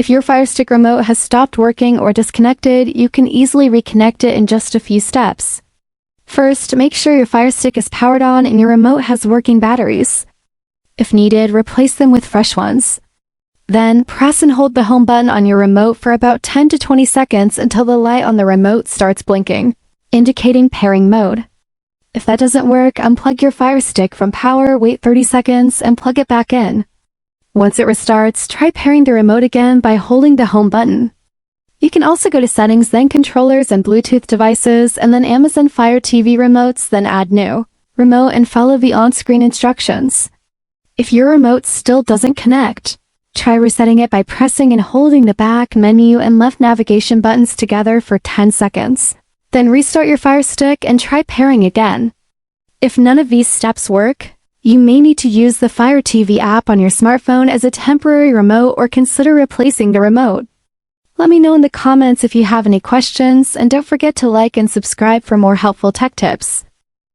If your Fire Stick remote has stopped working or disconnected, you can easily reconnect it in just a few steps. First, make sure your Fire Stick is powered on and your remote has working batteries. If needed, replace them with fresh ones. Then, press and hold the home button on your remote for about 10 to 20 seconds until the light on the remote starts blinking, indicating pairing mode. If that doesn't work, unplug your Fire Stick from power, wait 30 seconds, and plug it back in. Once it restarts, try pairing the remote again by holding the home button. You can also go to Settings, then Controllers and Bluetooth devices, and then Amazon Fire TV remotes, then add New Remote and follow the on-screen instructions. If your remote still doesn't connect, try resetting it by pressing and holding the back, menu, and left navigation buttons together for 10 seconds. Then restart your Fire Stick and try pairing again. If none of these steps work, you may need to use the Fire TV app on your smartphone as a temporary remote or consider replacing the remote. Let me know in the comments if you have any questions, and don't forget to like and subscribe for more helpful tech tips.